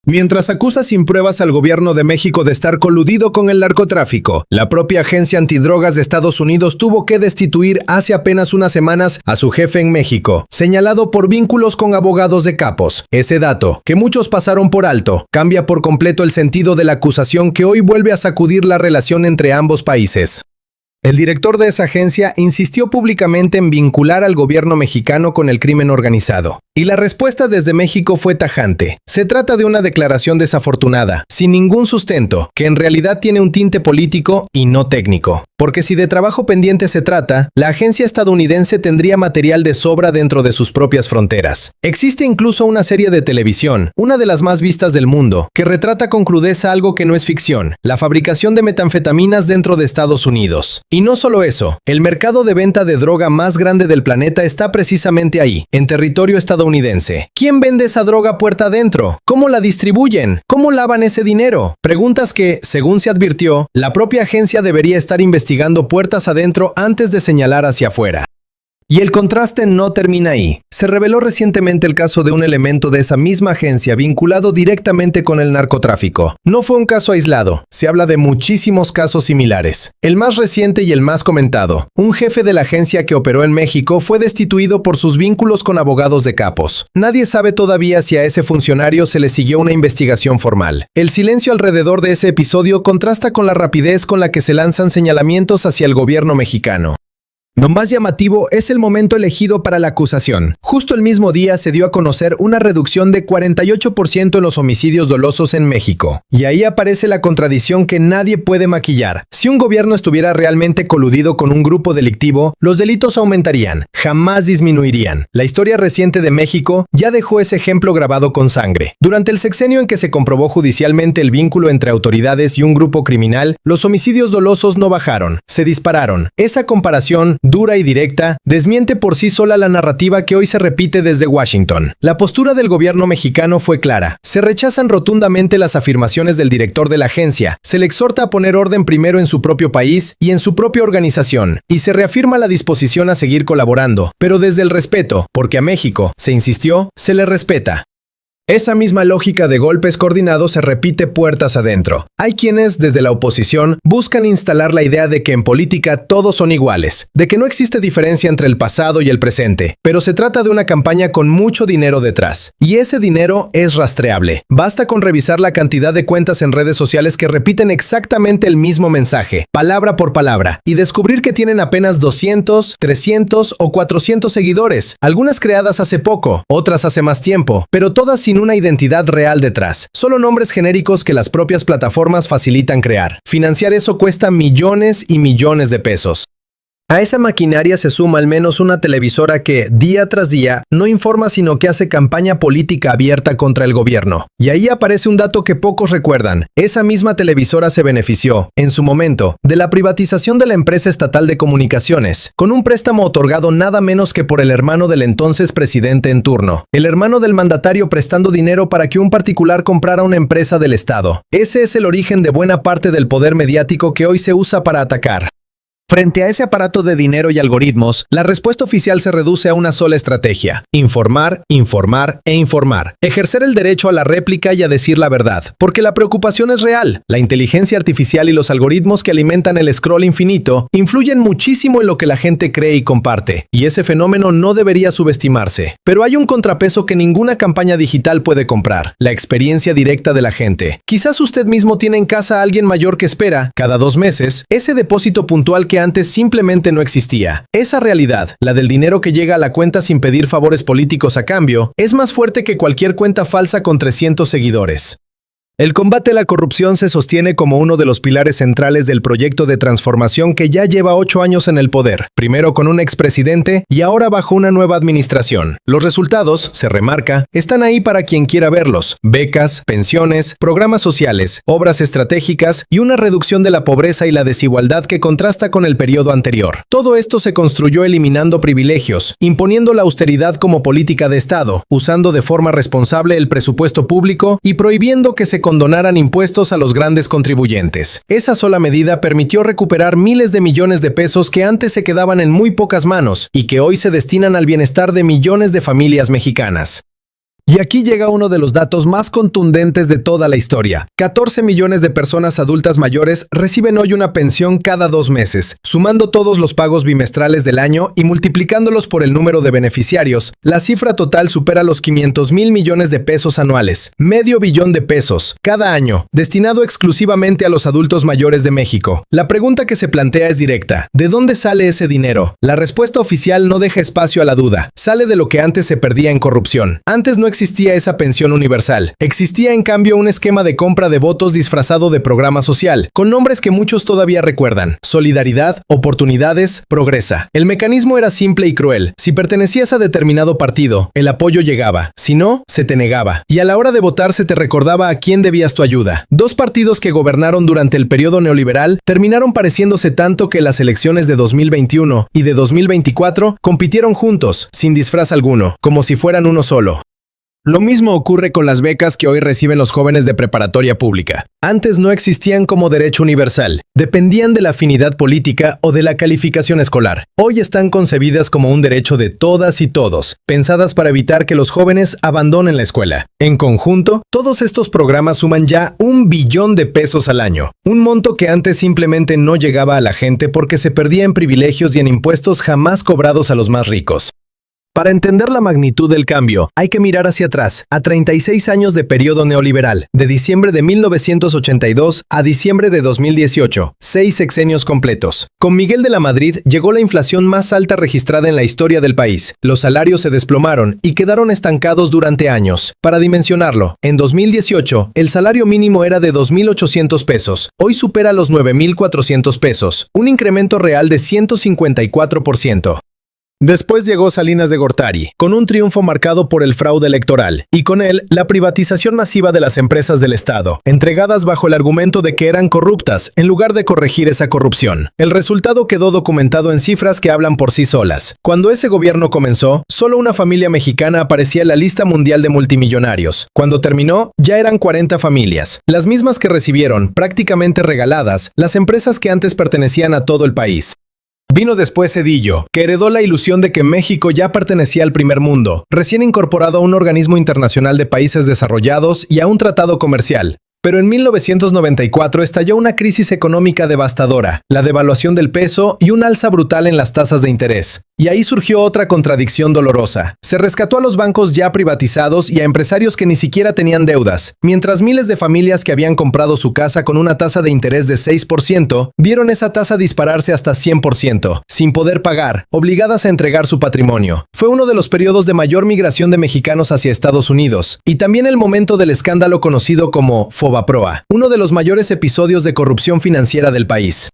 Mientras acusa sin pruebas al gobierno de México de estar coludido con el narcotráfico, la propia agencia antidrogas de Estados Unidos tuvo que destituir hace apenas unas semanas a su jefe en México, señalado por vínculos con abogados de capos. Ese dato, que muchos pasaron por alto, cambia por completo el sentido de la acusación que hoy vuelve a sacudir la relación entre ambos países. El director de esa agencia insistió públicamente en vincular al gobierno mexicano con el crimen organizado. Y la respuesta desde México fue tajante. Se trata de una declaración desafortunada, sin ningún sustento, que en realidad tiene un tinte político y no técnico. Porque si de trabajo pendiente se trata, la agencia estadounidense tendría material de sobra dentro de sus propias fronteras. Existe incluso una serie de televisión, una de las más vistas del mundo, que retrata con crudeza algo que no es ficción: la fabricación de metanfetaminas dentro de Estados Unidos. Y no solo eso, el mercado de venta de droga más grande del planeta está precisamente ahí, en territorio estadounidense. ¿Quién vende esa droga puerta adentro? ¿Cómo la distribuyen? ¿Cómo lavan ese dinero? Preguntas que, según se advirtió, la propia agencia debería estar investigando puertas adentro antes de señalar hacia afuera. Y el contraste no termina ahí. Se reveló recientemente el caso de un elemento de esa misma agencia vinculado directamente con el narcotráfico. No fue un caso aislado, se habla de muchísimos casos similares. El más reciente y el más comentado: un jefe de la agencia que operó en México fue destituido por sus vínculos con abogados de capos. Nadie sabe todavía si a ese funcionario se le siguió una investigación formal. El silencio alrededor de ese episodio contrasta con la rapidez con la que se lanzan señalamientos hacia el gobierno mexicano. Lo más llamativo es el momento elegido para la acusación. Justo el mismo día se dio a conocer una reducción de 48% en los homicidios dolosos en México. Y ahí aparece la contradicción que nadie puede maquillar. Si un gobierno estuviera realmente coludido con un grupo delictivo, los delitos aumentarían, jamás disminuirían. La historia reciente de México ya dejó ese ejemplo grabado con sangre. Durante el sexenio en que se comprobó judicialmente el vínculo entre autoridades y un grupo criminal, los homicidios dolosos no bajaron, se dispararon. Esa comparación dura y directa, desmiente por sí sola la narrativa que hoy se repite desde Washington. La postura del gobierno mexicano fue clara. Se rechazan rotundamente las afirmaciones del director de la agencia, se le exhorta a poner orden primero en su propio país y en su propia organización, y se reafirma la disposición a seguir colaborando, pero desde el respeto, porque a México, se insistió, se le respeta. Esa misma lógica de golpes coordinados se repite puertas adentro. Hay quienes, desde la oposición, buscan instalar la idea de que en política todos son iguales, de que no existe diferencia entre el pasado y el presente, pero se trata de una campaña con mucho dinero detrás. Y ese dinero es rastreable. Basta con revisar la cantidad de cuentas en redes sociales que repiten exactamente el mismo mensaje, palabra por palabra, y descubrir que tienen apenas 200, 300 o 400 seguidores, algunas creadas hace poco, otras hace más tiempo, pero todas sin una identidad real detrás, solo nombres genéricos que las propias plataformas facilitan crear. Financiar eso cuesta millones y millones de pesos. A esa maquinaria se suma al menos una televisora que, día tras día, no informa sino que hace campaña política abierta contra el gobierno. Y ahí aparece un dato que pocos recuerdan. Esa misma televisora se benefició, en su momento, de la privatización de la empresa estatal de comunicaciones, con un préstamo otorgado nada menos que por el hermano del entonces presidente en turno. El hermano del mandatario prestando dinero para que un particular comprara una empresa del Estado. Ese es el origen de buena parte del poder mediático que hoy se usa para atacar. Frente a ese aparato de dinero y algoritmos, la respuesta oficial se reduce a una sola estrategia: informar, informar e informar. Ejercer el derecho a la réplica y a decir la verdad, porque la preocupación es real. La inteligencia artificial y los algoritmos que alimentan el scroll infinito influyen muchísimo en lo que la gente cree y comparte, y ese fenómeno no debería subestimarse. Pero hay un contrapeso que ninguna campaña digital puede comprar: la experiencia directa de la gente. Quizás usted mismo tiene en casa a alguien mayor que espera, cada 2 meses, ese depósito puntual que antes simplemente no existía. Esa realidad, la del dinero que llega a la cuenta sin pedir favores políticos a cambio, es más fuerte que cualquier cuenta falsa con 300 seguidores. El combate a la corrupción se sostiene como uno de los pilares centrales del proyecto de transformación que ya lleva 8 años en el poder, primero con un expresidente y ahora bajo una nueva administración. Los resultados, se remarca, están ahí para quien quiera verlos: becas, pensiones, programas sociales, obras estratégicas y una reducción de la pobreza y la desigualdad que contrasta con el periodo anterior. Todo esto se construyó eliminando privilegios, imponiendo la austeridad como política de Estado, usando de forma responsable el presupuesto público y prohibiendo que se condonaran impuestos a los grandes contribuyentes. Esa sola medida permitió recuperar miles de millones de pesos que antes se quedaban en muy pocas manos y que hoy se destinan al bienestar de millones de familias mexicanas. Y aquí llega uno de los datos más contundentes de toda la historia. 14 millones de personas adultas mayores reciben hoy una pensión cada 2 meses. Sumando todos los pagos bimestrales del año y multiplicándolos por el número de beneficiarios, la cifra total supera los 500,000 millones de pesos anuales. Medio billón de pesos, cada año, destinado exclusivamente a los adultos mayores de México. La pregunta que se plantea es directa. ¿De dónde sale ese dinero? La respuesta oficial no deja espacio a la duda. Sale de lo que antes se perdía en corrupción. Antes no existía esa pensión universal. Existía en cambio un esquema de compra de votos disfrazado de programa social, con nombres que muchos todavía recuerdan: Solidaridad, Oportunidades, Progresa. El mecanismo era simple y cruel. Si pertenecías a determinado partido, el apoyo llegaba. Si no, se te negaba. Y a la hora de votar se te recordaba a quién debías tu ayuda. Dos partidos que gobernaron durante el periodo neoliberal terminaron pareciéndose tanto que las elecciones de 2021 y de 2024 compitieron juntos, sin disfraz alguno, como si fueran uno solo. Lo mismo ocurre con las becas que hoy reciben los jóvenes de preparatoria pública. Antes no existían como derecho universal, dependían de la afinidad política o de la calificación escolar. Hoy están concebidas como un derecho de todas y todos, pensadas para evitar que los jóvenes abandonen la escuela. En conjunto, todos estos programas suman ya 1 billón de pesos al año, un monto que antes simplemente no llegaba a la gente porque se perdía en privilegios y en impuestos jamás cobrados a los más ricos. Para entender la magnitud del cambio, hay que mirar hacia atrás, a 36 años de periodo neoliberal, de diciembre de 1982 a diciembre de 2018, 6 sexenios completos. Con Miguel de la Madrid llegó la inflación más alta registrada en la historia del país. Los salarios se desplomaron y quedaron estancados durante años. Para dimensionarlo, en 2018, el salario mínimo era de 2,800 pesos. Hoy supera los 9,400 pesos, un incremento real de 154%. Después llegó Salinas de Gortari, con un triunfo marcado por el fraude electoral, y con él la privatización masiva de las empresas del Estado, entregadas bajo el argumento de que eran corruptas, en lugar de corregir esa corrupción. El resultado quedó documentado en cifras que hablan por sí solas. Cuando ese gobierno comenzó, solo una familia mexicana aparecía en la lista mundial de multimillonarios. Cuando terminó, ya eran 40 familias, las mismas que recibieron, prácticamente regaladas, las empresas que antes pertenecían a todo el país. Vino después Zedillo, que heredó la ilusión de que México ya pertenecía al primer mundo, recién incorporado a un organismo internacional de países desarrollados y a un tratado comercial. Pero en 1994 estalló una crisis económica devastadora, la devaluación del peso y un alza brutal en las tasas de interés. Y ahí surgió otra contradicción dolorosa. Se rescató a los bancos ya privatizados y a empresarios que ni siquiera tenían deudas, mientras miles de familias que habían comprado su casa con una tasa de interés de 6%, vieron esa tasa dispararse hasta 100%, sin poder pagar, obligadas a entregar su patrimonio. Fue uno de los periodos de mayor migración de mexicanos hacia Estados Unidos, y también el momento del escándalo conocido como Fobaproa, uno de los mayores episodios de corrupción financiera del país.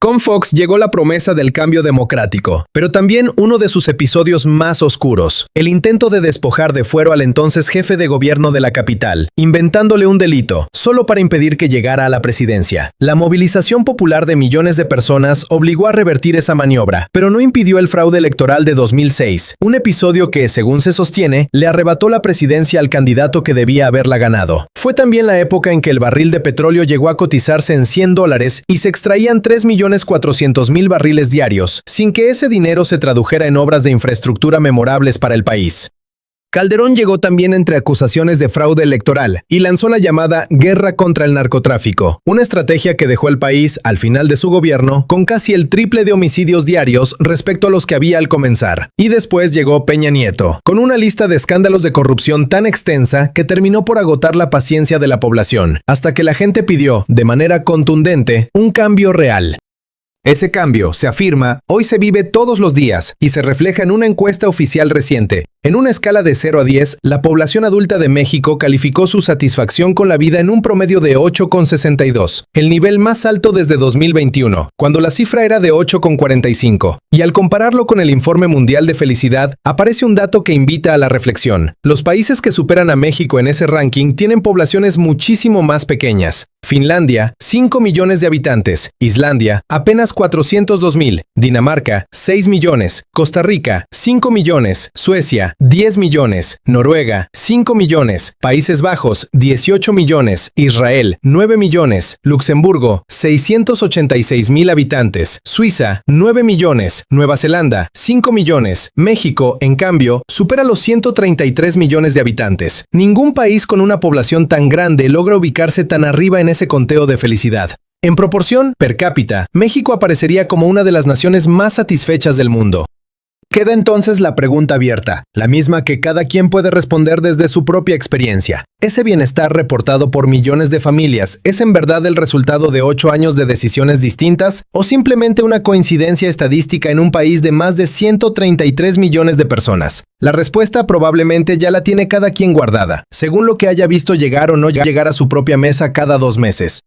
Con Fox llegó la promesa del cambio democrático, pero también uno de sus episodios más oscuros, el intento de despojar de fuero al entonces jefe de gobierno de la capital, inventándole un delito, solo para impedir que llegara a la presidencia. La movilización popular de millones de personas obligó a revertir esa maniobra, pero no impidió el fraude electoral de 2006, un episodio que, según se sostiene, le arrebató la presidencia al candidato que debía haberla ganado. Fue también la época en que el barril de petróleo llegó a cotizarse en $100 y se extraían 3,400,000 barriles diarios, sin que ese dinero se tradujera en obras de infraestructura memorables para el país. Calderón llegó también entre acusaciones de fraude electoral y lanzó la llamada Guerra contra el Narcotráfico, una estrategia que dejó el país, al final de su gobierno, con casi el triple de homicidios diarios respecto a los que había al comenzar. Y después llegó Peña Nieto, con una lista de escándalos de corrupción tan extensa que terminó por agotar la paciencia de la población, hasta que la gente pidió, de manera contundente, un cambio real. Ese cambio, se afirma, hoy se vive todos los días y se refleja en una encuesta oficial reciente. En una escala de 0 a 10, la población adulta de México calificó su satisfacción con la vida en un promedio de 8,62, el nivel más alto desde 2021, cuando la cifra era de 8,45. Y al compararlo con el Informe Mundial de Felicidad, aparece un dato que invita a la reflexión. Los países que superan a México en ese ranking tienen poblaciones muchísimo más pequeñas. Finlandia, 5 millones de habitantes. Islandia, apenas 402,000. Dinamarca, 6 millones. Costa Rica, 5 millones. Suecia, Suecia, 10 millones, Noruega, 5 millones, Países Bajos, 18 millones, Israel, 9 millones, Luxemburgo, 686,000 habitantes, Suiza, 9 millones, Nueva Zelanda, 5 millones, México, en cambio, supera los 133 millones de habitantes. Ningún país con una población tan grande logra ubicarse tan arriba en ese conteo de felicidad. En proporción, per cápita, México aparecería como una de las naciones más satisfechas del mundo. Queda entonces la pregunta abierta, la misma que cada quien puede responder desde su propia experiencia. ¿Ese bienestar reportado por millones de familias es en verdad el resultado de 8 años de decisiones distintas o simplemente una coincidencia estadística en un país de más de 133 millones de personas? La respuesta probablemente ya la tiene cada quien guardada, según lo que haya visto llegar o no llegar a su propia mesa cada 2 meses.